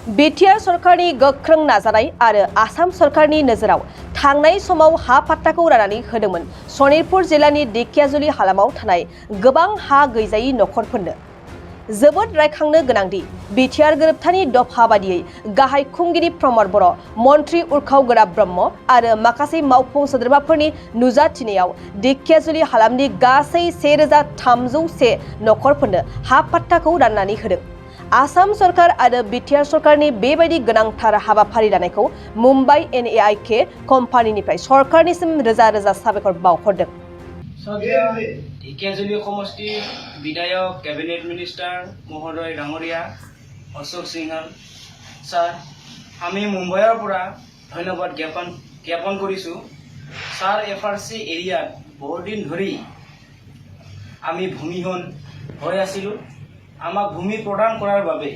Btr सरकनि गोख्रों नाजानाय आरो आसाम सरकारनि नोजोराव थांनाय समाव हा पाट्टाखौ राननानै होदोंमोन सनितपुर जिल्लानि दिकियाजुलि हालामाव थानाय गोबां हा गैजायै नखरफोरनो जोबोद रायखांनो गोनांदि Btr गोरोबथानि दफा बादियै गाहाय खुंगिरि प्रमद बर' मन्त्रि उर्खाव गोरा ब्रह्म आरो माखासे मावफुं सोद्रोमाफोरनि नुजाथिनायाव दिकियाजुलि हालामनि गासै 1301 नखरफोरनो हा पाट्टाखौ राननानै होदों। आसाम सरकार आरो Btr सरकारनि बेबायदि गोनांथार हाबाफारि लानायखौ मुम्बाइ NAIK कम्पानिनिफ्राय सरकारनिसिम रोजा रोजा साबायखर बावहरदों। दिकियाजुलि समष्टि विधायक कैबिनेट मिनिस्टार महोदय डांगरिया अशोक सिंह सर आमी मुम्बाइर পৰা धन्यवाद ज्ञापन करिसु सर एफआरसी एरिया बहुत दिन धरि आमी भूमिहीन হৈ আছিলো আমাক ভূমি প্ৰদান কৰাৰ বাবে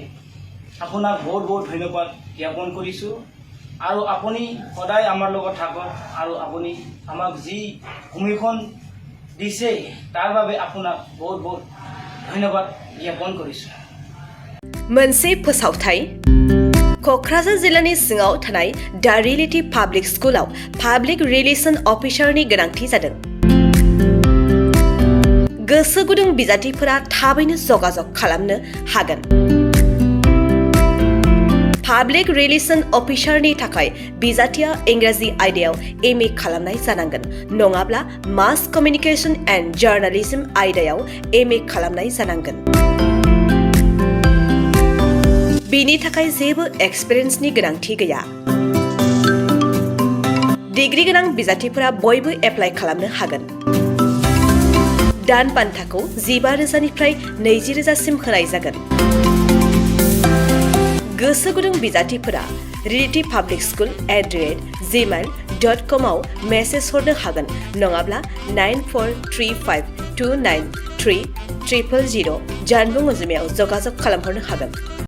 আপোনাক বহুত বহুত ধন্যবাদ জ্ঞাপন কৰিছো আৰু আপুনি সদায় আমাৰ লগত থাকক আৰু আপুনি আমাক যি ভূমিখন দিছে তাৰ বাবে আপোনাক বহুত বহুত ধন্যবাদ জ্ঞাপन কৰিছো। मोनसे फोसावथाय क'क्राझार जिल्लानि सिङाव थानाय दा रियेलिटी पाब्लिक स्कुलाव पाब्लिक रिलेशन अफिसारनि गोनांथि जादों। गोसो गुदुं बिजाथिफोरा थाबैनो जगाजग खालामनो हागोन। पाब्लिक रिलेशन अफिसारनि थाखाय बिजाथिया इंराजि आयदायाव MA खालामनाय जानांगोन नङाब्ला मास कमिउनिकेशन एन्ड जार्नालिज्म आयदायाव MA खालामनाय जानांगोन। बेनि थाखाय जेबो एक्सपिरियेन्सनि गोनांथि गैया। डिग्री गोनां बिजाथिफोरा बयबो एप्लाइ खालामनो हागोन। दान बान्थाखौ 15,000निफ्राय 20,000सिम होनाय जागोन। गोसो गुदुं बिजाथिफोरा realtypublicschool@gmail.com आव मेसेज हरनो हागोन नङाब्ला 9435293000 जानबुं अनजिमायाव जगाजग खालामहरनो हागोन।